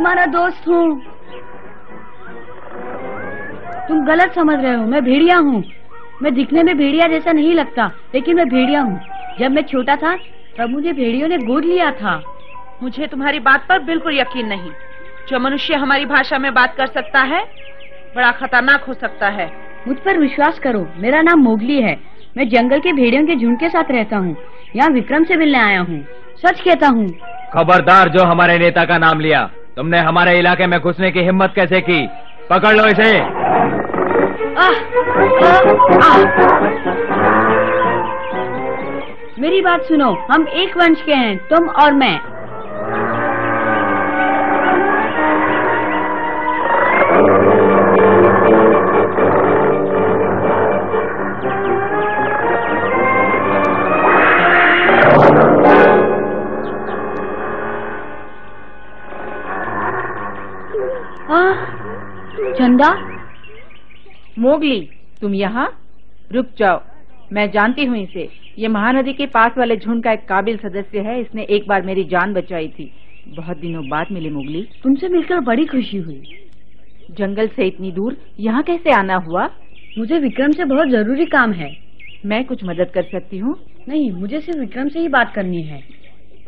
तुम्हारा दोस्त हूँ। तुम गलत समझ रहे हो, मैं भेड़िया हूँ। मैं दिखने में भेड़िया जैसा नहीं लगता, लेकिन मैं भेड़िया हूँ। जब मैं छोटा था तब मुझे भेड़ियों ने गोद लिया था। मुझे तुम्हारी बात पर बिल्कुल यकीन नहीं। जो मनुष्य हमारी भाषा में बात कर सकता है बड़ा खतरनाक हो सकता है। मुझ पर विश्वास करो, मेरा नाम मोगली है। मैं जंगल के भेड़ियों के झुंड के साथ रहता हूँ। यहाँ विक्रम से मिलने आया हूँ, सच कहता हूँ। खबरदार, जो हमारे नेता का नाम लिया। तुमने हमारे इलाके में घुसने की हिम्मत कैसे की? पकड़ लो इसे। मेरी बात सुनो, हम एक वंश के हैं, तुम और मैं। चंदा। मोगली, तुम यहाँ? रुक जाओ, मैं जानती हूँ इसे। ये महानदी के पास वाले झुंड का एक काबिल सदस्य है। इसने एक बार मेरी जान बचाई थी। बहुत दिनों बाद मिले मोगली। तुमसे मिलकर बड़ी खुशी हुई। जंगल से इतनी दूर यहाँ कैसे आना हुआ? मुझे विक्रम से बहुत जरूरी काम है। मैं कुछ मदद कर सकती हूँ? नहीं, मुझे सिर्फ विक्रम से ही बात करनी है।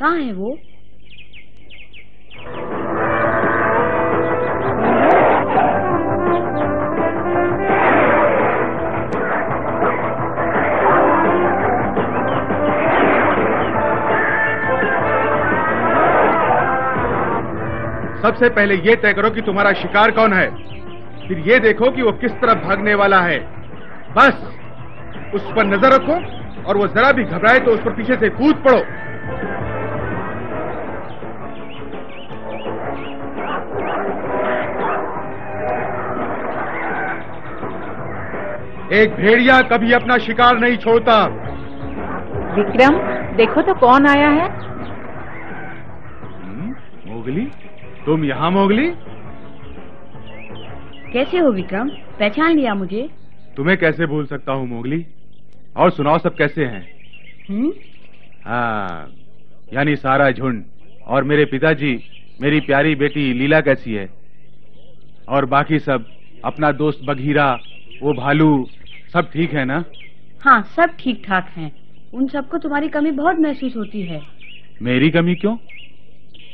कहाँ है वो? सबसे पहले ये तय करो कि तुम्हारा शिकार कौन है, फिर ये देखो कि वो किस तरफ भागने वाला है। बस उस पर नजर रखो और वो जरा भी घबराए तो उस पर पीछे से कूद पड़ो। एक भेड़िया कभी अपना शिकार नहीं छोड़ता। विक्रम, देखो तो कौन आया है। मोगली, तुम यहाँ? मोगली, कैसे हो विक्रम? पहचान लिया मुझे? तुम्हें कैसे भूल सकता हूँ मोगली। और सुनाओ, सब कैसे हैं? हाँ, यानी सारा झुंड और मेरे पिताजी, मेरी प्यारी बेटी लीला कैसी है? और बाकी सब, अपना दोस्त बघीरा, वो भालू, सब ठीक है ना? हाँ, सब ठीक ठाक हैं। उन सबको तुम्हारी कमी बहुत महसूस होती है। मेरी कमी क्यों?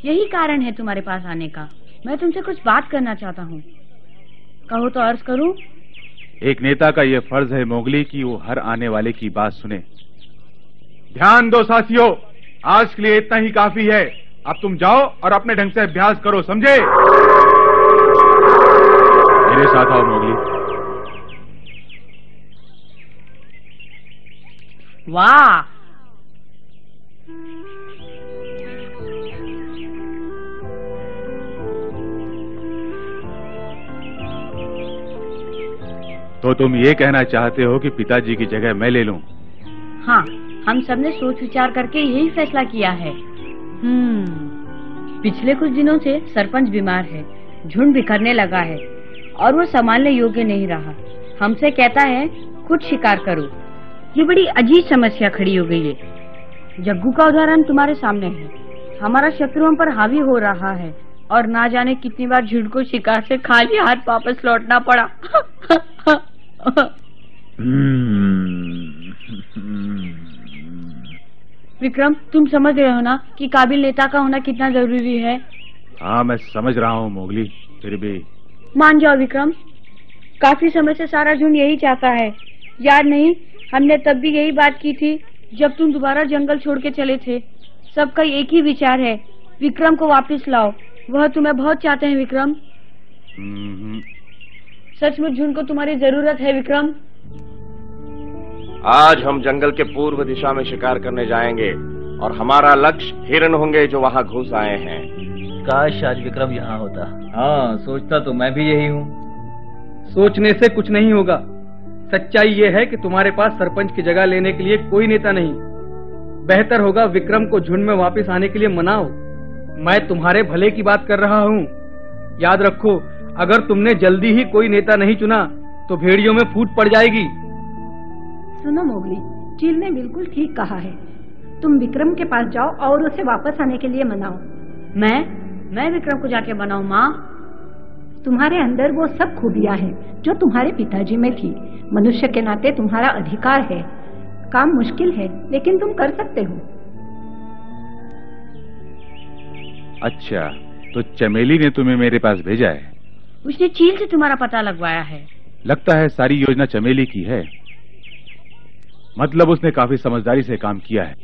यही कारण है तुम्हारे पास आने का। मैं तुमसे कुछ बात करना चाहता हूँ। कहो तो अर्ज करूँ? एक नेता का यह फर्ज है मोगली कि वो हर आने वाले की बात सुने। ध्यान दो साथियों, आज के लिए इतना ही काफी है। अब तुम जाओ और अपने ढंग से अभ्यास करो, समझे? मेरे साथ आओ मोगली। वाह, तो तुम ये कहना चाहते हो कि पिताजी की जगह मैं ले लूं? हाँ, हम सबने सोच विचार करके यही फैसला किया है। पिछले कुछ दिनों से सरपंच बीमार है, झुंड बिखरने लगा है और वो संभालने योग्य नहीं रहा। हमसे कहता है खुद शिकार करो। ये बड़ी अजीब समस्या खड़ी हो गई है। जग्गू का उदाहरण तुम्हारे सामने है। हमारा शत्रु हम पर हावी हो रहा है और ना जाने कितनी बार झुंड को शिकार से खाली हाथ वापस लौटना पड़ा। विक्रम, तुम समझ रहे हो ना कि काबिल नेता का होना कितना जरूरी है? हाँ, मैं समझ रहा हूँ मोगली, फिर भी मान जाओ विक्रम, काफी समय से सारा झुंड यही चाहता है। याद नहीं, हमने तब भी यही बात की थी जब तुम दोबारा जंगल छोड़ के चले थे। सबका एक ही विचार है, विक्रम को वापस लाओ। वह तुम्हें बहुत चाहते हैं विक्रम। सचमुच झुंड को तुम्हारी जरूरत है विक्रम। आज हम जंगल के पूर्व दिशा में शिकार करने जाएंगे और हमारा लक्ष्य हिरण होंगे जो वहाँ घुस आए हैं। काश आज विक्रम यहाँ होता। हाँ, सोचता तो मैं भी यही हूँ। सोचने से कुछ नहीं होगा। सच्चाई ये है कि तुम्हारे पास सरपंच की जगह लेने के लिए कोई नेता नहीं। बेहतर होगा विक्रम को झुंड में वापस आने के लिए मनाओ। मैं तुम्हारे भले की बात कर रहा हूँ। याद रखो, अगर तुमने जल्दी ही कोई नेता नहीं चुना तो भेड़ियों में फूट पड़ जाएगी। सुनो मोगली, चील ने बिल्कुल ठीक कहा है। तुम विक्रम के पास जाओ और उसे वापस आने के लिए मनाओ। मैं विक्रम को जाके बनाऊं माँ? तुम्हारे अंदर वो सब खूबियां हैं जो तुम्हारे पिताजी में थी। मनुष्य के नाते तुम्हारा अधिकार है। काम मुश्किल है लेकिन तुम कर सकते हो। अच्छा, तो चमेली ने तुम्हें मेरे पास भेजा है? उसने चील से तुम्हारा पता लगवाया है। लगता है सारी योजना चमेली की है। मतलब उसने काफी समझदारी से काम किया है।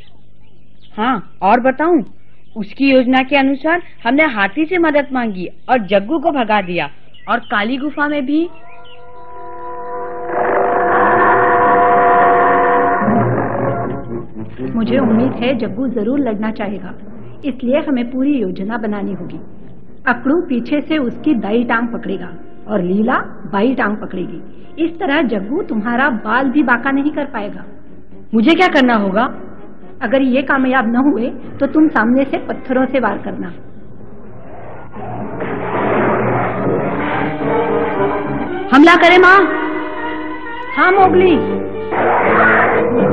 हाँ, और बताऊं, उसकी योजना के अनुसार हमने हाथी से मदद मांगी और जग्गू को भगा दिया, और काली गुफा में भी। मुझे उम्मीद है जग्गू जरूर लड़ना चाहेगा, इसलिए हमें पूरी योजना बनानी होगी। अकड़ू पीछे से उसकी दाई टांग पकड़ेगा और लीला बाई टांग पकड़ेगी। इस तरह जग्गू तुम्हारा बाल भी बांका नहीं कर पाएगा। मुझे क्या करना होगा? अगर ये कामयाब न हुए तो तुम सामने से पत्थरों से वार करना। हमला करे माँ? हाँ मोगली।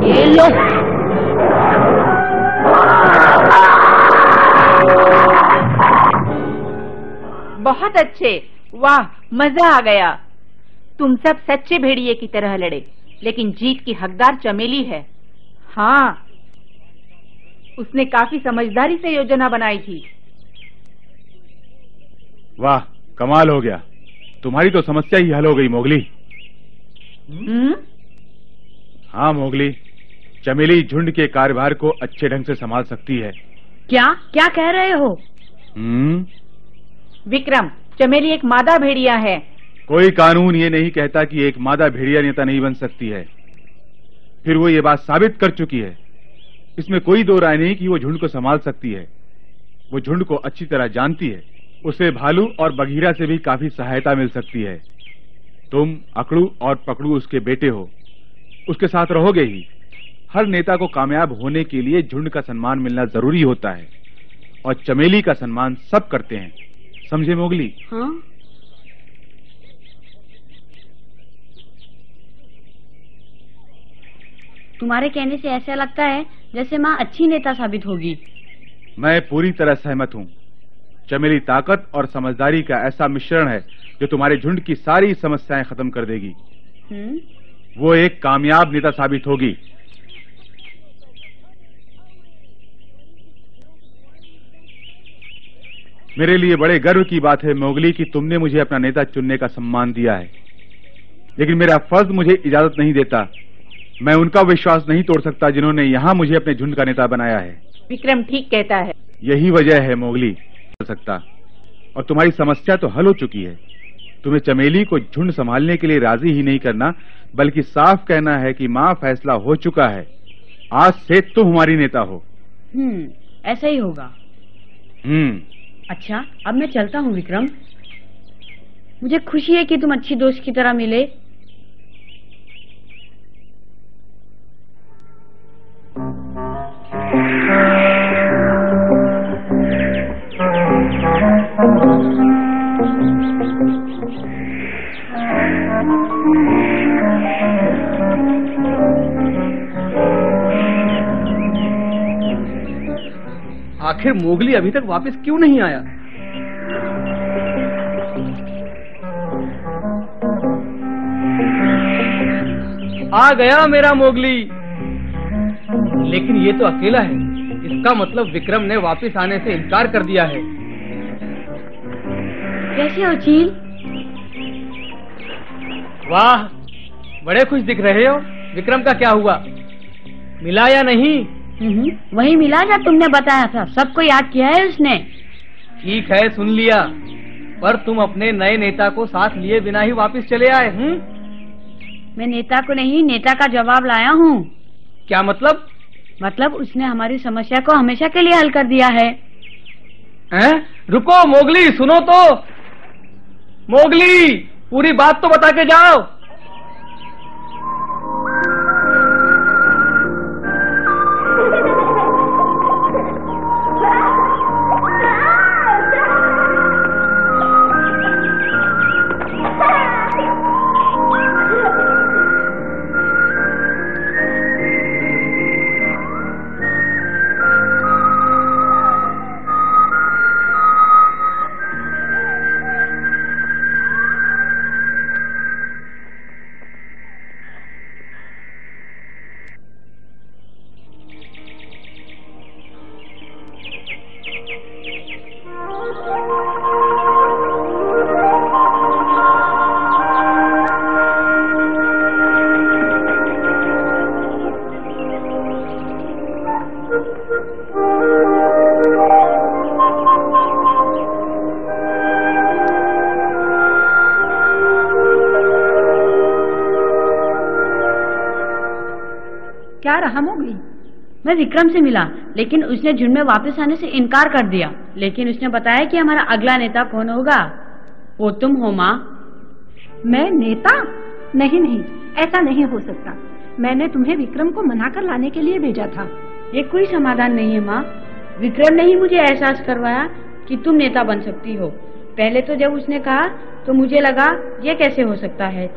ये लो। बहुत अच्छे, वाह, मजा आ गया। तुम सब सच्चे भेड़िए की तरह लड़े, लेकिन जीत की हकदार चमेली है। हाँ, उसने काफी समझदारी से योजना बनाई थी। वाह, कमाल हो गया। तुम्हारी तो समस्या ही हल हो गई मोगली। हाँ मोगली, चमेली झुंड के कार्यभार को अच्छे ढंग से संभाल सकती है। क्या क्या कह रहे हो? विक्रम, चमेली एक मादा भेड़िया है। कोई कानून ये नहीं कहता कि एक मादा भेड़िया नेता नहीं बन सकती है। फिर वो ये बात साबित कर चुकी है। इसमें कोई दो राय नहीं कि वो झुंड को संभाल सकती है। वो झुंड को अच्छी तरह जानती है। उसे भालू और बघीरा से भी काफी सहायता मिल सकती है। तुम अकड़ू और पकड़ू उसके बेटे हो, उसके साथ रहोगे ही। हर नेता को कामयाब होने के लिए झुंड का सम्मान मिलना जरूरी होता है, और चमेली का सम्मान सब करते हैं। समझे मोगली? हाँ। तुम्हारे कहने से ऐसा लगता है जैसे माँ अच्छी नेता साबित होगी। मैं पूरी तरह सहमत हूँ। चमेली ताकत और समझदारी का ऐसा मिश्रण है जो तुम्हारे झुंड की सारी समस्याएं खत्म कर देगी। वो एक कामयाब नेता साबित होगी। मेरे लिए बड़े गर्व की बात है मोगली कि तुमने मुझे अपना नेता चुनने का सम्मान दिया है, लेकिन मेरा फर्ज मुझे इजाजत नहीं देता। मैं उनका विश्वास नहीं तोड़ सकता जिन्होंने यहाँ मुझे अपने झुंड का नेता बनाया है। विक्रम ठीक कहता है। यही वजह है मोगली कर सकता, और तुम्हारी समस्या तो हल हो चुकी है। तुम्हें चमेली को झुंड संभालने के लिए राजी ही नहीं करना, बल्कि साफ कहना है कि माँ फैसला हो चुका है, आज से तुम हमारी नेता हो। ऐसा ही होगा। अच्छा, अब मैं चलता हूँ विक्रम। मुझे खुशी है कि तुम अच्छी दोस्त की तरह मिले। आखिर मोगली अभी तक वापस क्यों नहीं आया? आ गया मेरा मोगली। लेकिन ये तो अकेला है। इसका मतलब विक्रम ने वापस आने से इनकार कर दिया है। कैसे हो चील? वाह, बड़े खुश दिख रहे हो। विक्रम का क्या हुआ, मिला या नहीं? वही मिला जो तुमने बताया था। सबको याद किया है उसने। ठीक है, सुन लिया, पर तुम अपने नए नेता को साथ लिए बिना ही वापस चले आए। मैं नेता को नहीं, नेता का जवाब लाया हूँ। क्या मतलब? मतलब उसने हमारी समस्या को हमेशा के लिए हल कर दिया है। रुको मोगली, सुनो तो। मोगली, पूरी बात तो बता के जाओ। क्या रहा मोगली? मैं विक्रम से मिला, लेकिन उसने झुंड में वापस आने से इनकार कर दिया। लेकिन उसने बताया कि हमारा अगला नेता कौन होगा। वो तुम हो माँ। मैं नेता? नहीं नहीं, ऐसा नहीं हो सकता। मैंने तुम्हें विक्रम को मनाकर लाने के लिए भेजा था। ये कोई समाधान नहीं है माँ। विक्रम ने ही मुझे एहसास करवाया कि तुम नेता बन सकती हो। पहले तो जब उसने कहा तो मुझे लगा ये कैसे हो सकता है,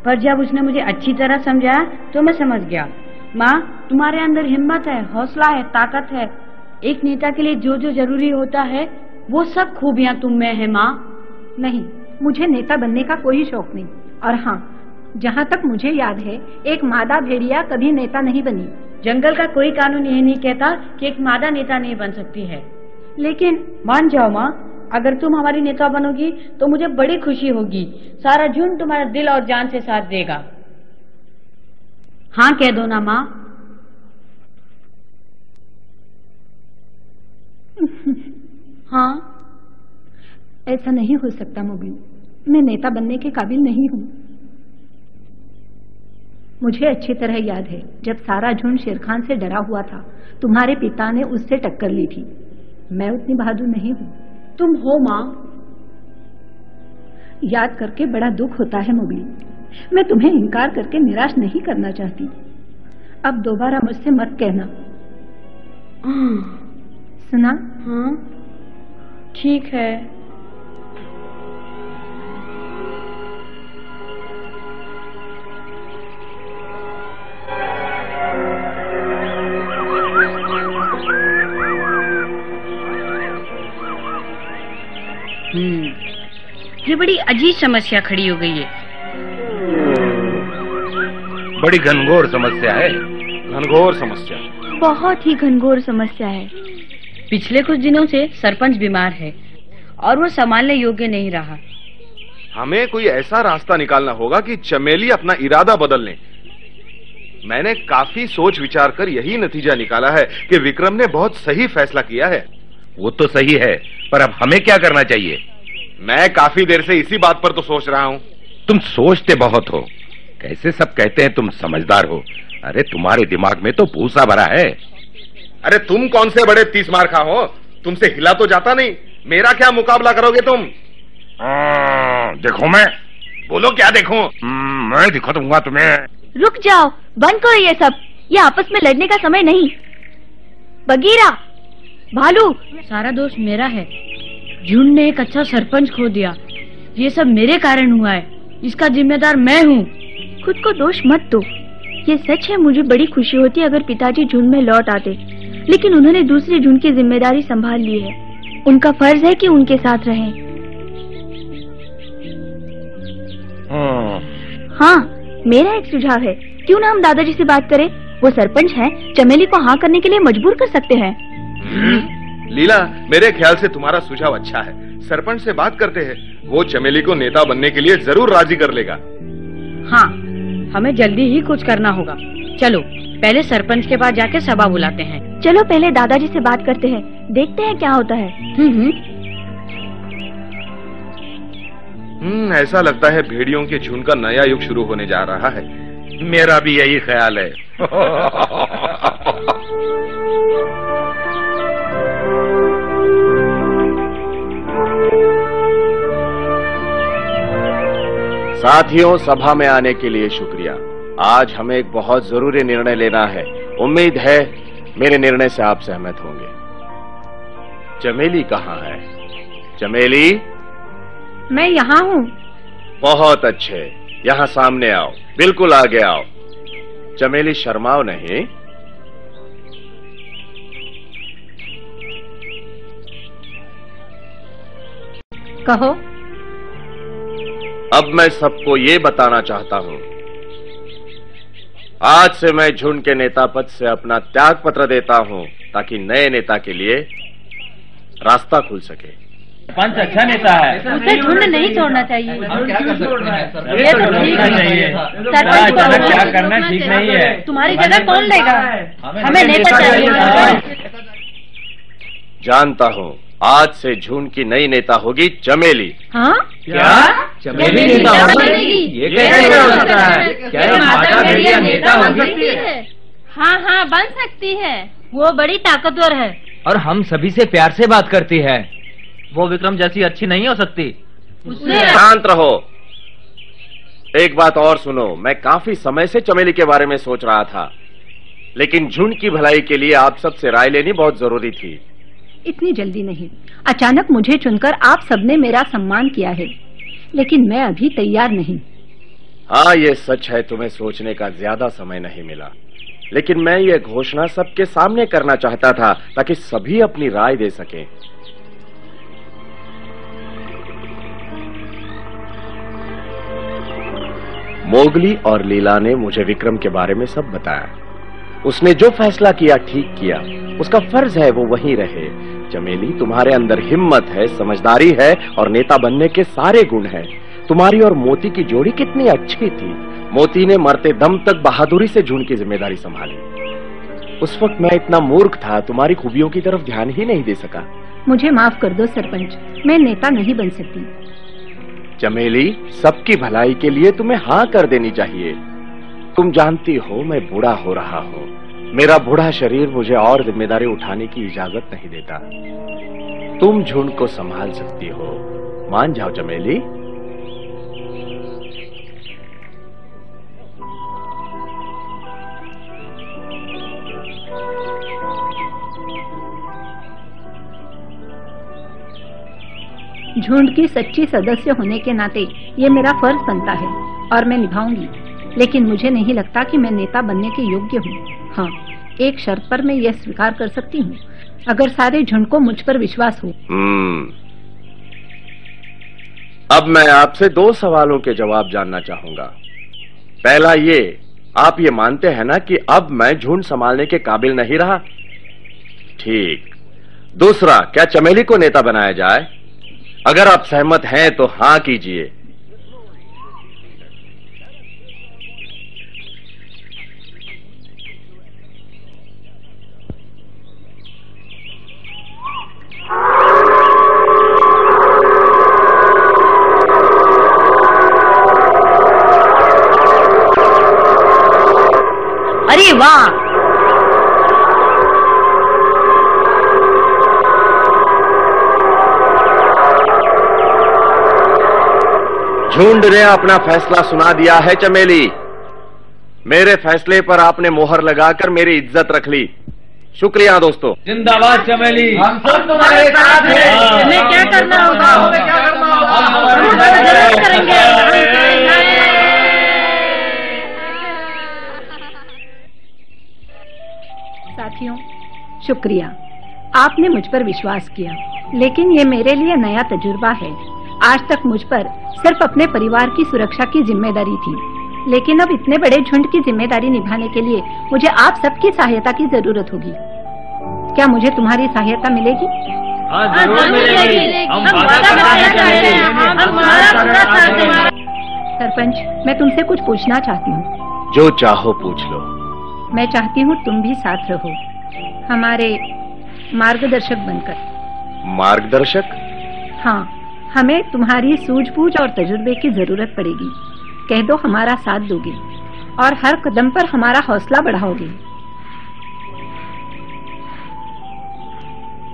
पर जब उसने मुझे अच्छी तरह समझाया तो मैं समझ गया। माँ, तुम्हारे अंदर हिम्मत है, हौसला है, ताकत है। एक नेता के लिए जो जो जरूरी होता है वो सब खूबियाँ तुम में है माँ। नहीं, मुझे नेता बनने का कोई शौक नहीं। और हाँ, जहाँ तक मुझे याद है, एक मादा भेड़िया कभी नेता नहीं बनी। जंगल का कोई कानून यह नहीं कहता कि एक मादा नेता नहीं बन सकती है। लेकिन मान जाओ माँ, अगर तुम हमारी नेता बनोगी तो मुझे बड़ी खुशी होगी। सारा झुंड तुम्हारा दिल और जान से साथ देगा। हाँ कह दो ना माँ। हाँ। ऐसा नहीं हो सकता मोगली, मैं नेता बनने के काबिल नहीं हूँ। मुझे अच्छी तरह याद है, जब सारा झुंड शेरखान से डरा हुआ था, तुम्हारे पिता ने उससे टक्कर ली थी। मैं उतनी बहादुर नहीं हूँ। तुम हो माँ। याद करके बड़ा दुख होता है मोगली। मैं तुम्हें इनकार करके निराश नहीं करना चाहती। अब दोबारा मुझसे मत कहना। सुना? हाँ ठीक है। ये बड़ी अजीब समस्या खड़ी हो गई है। बड़ी घनघोर समस्या है। घनघोर समस्या, बहुत ही घनघोर समस्या है। पिछले कुछ दिनों से सरपंच बीमार है और वो संभालने योग्य नहीं रहा। हमें कोई ऐसा रास्ता निकालना होगा कि चमेली अपना इरादा बदल ले। मैंने काफी सोच विचार कर यही नतीजा निकाला है कि विक्रम ने बहुत सही फैसला किया है। वो तो सही है, पर अब हमें क्या करना चाहिए? मैं काफी देर से इसी बात पर तो सोच रहा हूँ। तुम सोचते बहुत हो। कैसे सब कहते हैं तुम समझदार हो। अरे तुम्हारे दिमाग में तो भूसा भरा है। अरे तुम कौन से बड़े 30 मार खा हो, तुमसे हिला तो जाता नहीं। मेरा क्या मुकाबला करोगे तुम? देखो मैं। बोलो क्या देखूं? मैं दिखा दूंगा तुम्हें। रुक जाओ, बंद करो ये सब। ये आपस में लड़ने का समय नहीं। बगीरा, भालू, सारा दोष मेरा है। झुंड ने एक अच्छा सरपंच खो दिया। ये सब मेरे कारण हुआ है। इसका जिम्मेदार मैं हूँ। खुद को दोष मत दो। ये सच है, मुझे बड़ी खुशी होती अगर पिताजी झुंड में लौट आते, लेकिन उन्होंने दूसरे झुंड की जिम्मेदारी संभाल ली है। उनका फर्ज है कि उनके साथ रहें। हाँ, मेरा एक सुझाव है। क्यों ना हम दादाजी से बात करें? वो सरपंच हैं, चमेली को हाँ करने के लिए मजबूर कर सकते हैं। लीला, मेरे ख्याल से तुम्हारा सुझाव अच्छा है। सरपंच से बात करते हैं, वो चमेली को नेता बनने के लिए जरूर राजी कर लेगा। हाँ, हमें जल्दी ही कुछ करना होगा। चलो पहले सरपंच के पास जाके सभा बुलाते हैं। चलो पहले दादाजी से बात करते हैं, देखते हैं क्या होता है। ऐसा लगता है भेड़ियों के झुंड का नया युग शुरू होने जा रहा है। मेरा भी यही ख्याल है। साथियों, सभा में आने के लिए शुक्रिया। आज हमें एक बहुत जरूरी निर्णय लेना है। उम्मीद है मेरे निर्णय से आप सहमत होंगे। चमेली कहाँ है? चमेली? मैं यहाँ हूँ। बहुत अच्छे, यहाँ सामने आओ, बिल्कुल आगे आओ। चमेली, शर्माओ नहीं। कहो। अब मैं सबको ये बताना चाहता हूँ, आज से मैं झुंड के नेता पद से अपना त्याग पत्र देता हूँ, ताकि नए नेता के लिए रास्ता खुल सके। सरपंच अच्छा नेता है, उसे झुंड नहीं छोड़ना चाहिए। ये तो ठीक नहीं है। सरपंच क्या करना ठीक नहीं है। तुम्हारी जगह कौन लेगा? हमें नेता चाहिए। जानता हूँ, आज से झुंड की नई नेता होगी चमेली। हाँ? क्या? चमेली नेता होगी? ये कैसे हो सकता है? क्या ये माता भेड़िया नेता हो सकती है? हाँ हाँ बन सकती है, वो बड़ी ताकतवर है और हम सभी से प्यार से बात करती है। वो विक्रम जैसी अच्छी नहीं हो सकती। शांत रहो। एक बात और सुनो, मैं काफी समय से चमेली के बारे में सोच रहा था, लेकिन झुंड की भलाई के लिए आप सबसे राय लेनी बहुत जरूरी थी। इतनी जल्दी नहीं। अचानक मुझे चुनकर आप सबने मेरा सम्मान किया है, लेकिन मैं अभी तैयार नहीं। हाँ, ये सच है, तुम्हें सोचने का ज्यादा समय नहीं मिला, लेकिन मैं ये घोषणा सबके सामने करना चाहता था ताकि सभी अपनी राय दे सकें। मोगली और लीला ने मुझे विक्रम के बारे में सब बताया। उसने जो फैसला किया ठीक किया, उसका फर्ज है वो वहीं रहे। चमेली, तुम्हारे अंदर हिम्मत है, समझदारी है और नेता बनने के सारे गुण हैं। तुम्हारी और मोती की जोड़ी कितनी अच्छी थी। मोती ने मरते दम तक बहादुरी से झुंड की जिम्मेदारी संभाली। उस वक्त मैं इतना मूर्ख था, तुम्हारी खूबियों की तरफ ध्यान ही नहीं दे सका। मुझे माफ कर दो सरपंच, मैं नेता नहीं बन सकती। चमेली, सबकी भलाई के लिए तुम्हें हाँ कर देनी चाहिए। तुम जानती हो मैं बूढ़ा हो रहा हूँ। मेरा बूढ़ा शरीर मुझे और जिम्मेदारी उठाने की इजाजत नहीं देता। तुम झुंड को संभाल सकती हो, मान जाओ चमेली। झुंड की सच्ची सदस्य होने के नाते ये मेरा फर्ज बनता है और मैं निभाऊंगी, लेकिन मुझे नहीं लगता कि मैं नेता बनने के योग्य हूँ। हाँ, एक शर्त पर मैं यह स्वीकार कर सकती हूँ, अगर सारे झुंड को मुझ पर विश्वास हो। अब मैं आपसे 2 सवालों के जवाब जानना चाहूंगा। पहला ये, आप ये मानते हैं ना कि अब मैं झुंड संभालने के काबिल नहीं रहा? ठीक। दूसरा, क्या चमेली को नेता बनाया जाए? अगर आप सहमत हैं तो हाँ कीजिए। अरे वाह! झुंड ने अपना फैसला सुना दिया है चमेली। मेरे फैसले पर आपने मोहर लगाकर मेरी इज्जत रख ली। शुक्रिया दोस्तों। जिंदाबाद चमेली। हम सब तुम्हारे साथ हैं। हमें क्या करना होगा? हम जरूर करेंगे। साथियों, शुक्रिया, आपने मुझ पर विश्वास किया, लेकिन ये मेरे लिए नया तजुर्बा है। आज तक मुझ पर सिर्फ अपने परिवार की सुरक्षा की जिम्मेदारी थी, लेकिन अब इतने बड़े झुंड की जिम्मेदारी निभाने के लिए मुझे आप सबकी सहायता की जरूरत होगी। क्या मुझे तुम्हारी सहायता मिलेगी? हाँ, जरूर मिलेगी। हम वादा करते हैं। सरपंच, मैं तुमसे कुछ पूछना चाहती हूँ। जो चाहो पूछ लो। मैं चाहती हूँ तुम भी साथ रहो, हमारे मार्गदर्शक बनकर। मार्गदर्शक? हाँ, हमें तुम्हारी सूझबूझ और तजुर्बे की जरूरत पड़ेगी। कह दो हमारा साथ दोगे और हर कदम पर हमारा हौसला बढ़ाओगे।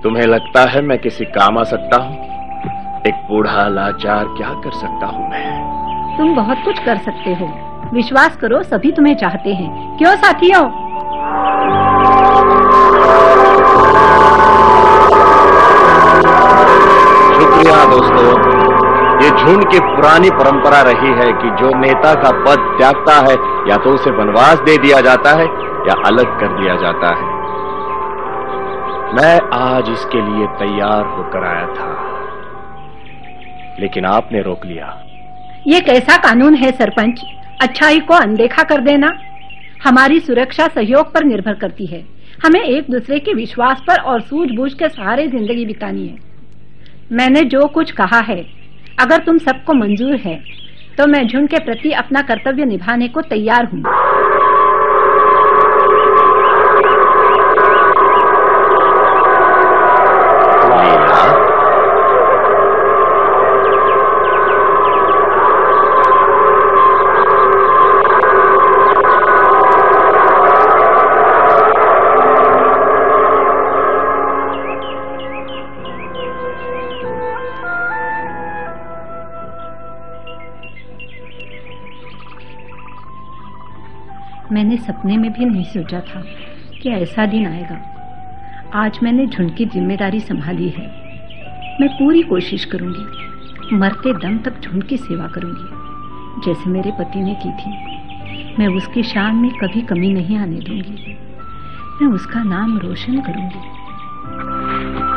तुम्हें लगता है मैं किसी काम आ सकता हूँ? एक बूढ़ा लाचार क्या कर सकता हूँ मैं? तुम बहुत कुछ कर सकते हो, विश्वास करो, सभी तुम्हें चाहते हैं। क्यों साथियों? शुक्रिया दोस्तों। ये झुंड की पुरानी परंपरा रही है कि जो नेता का पद त्यागता है, या तो उसे वनवास दे दिया जाता है या अलग कर दिया जाता है। मैं आज इसके लिए तैयार होकर आया था, लेकिन आपने रोक लिया। ये कैसा कानून है सरपंच, अच्छाई को अनदेखा कर देना? हमारी सुरक्षा सहयोग पर निर्भर करती है। हमें एक दूसरे के विश्वास पर और सूझबूझ के सहारे जिंदगी बितानी है। मैंने जो कुछ कहा है, अगर तुम सबको मंजूर है तो मैं झुंड के प्रति अपना कर्तव्य निभाने को तैयार हूँ। मैंने सपने में भी नहीं सोचा था कि ऐसा दिन आएगा। आज मैंने झुंड की जिम्मेदारी संभाली है। मैं पूरी कोशिश करूंगी, मरते दम तक झुंड की सेवा करूंगी जैसे मेरे पति ने की थी। मैं उसकी शान में कभी कमी नहीं आने दूंगी। मैं उसका नाम रोशन करूंगी।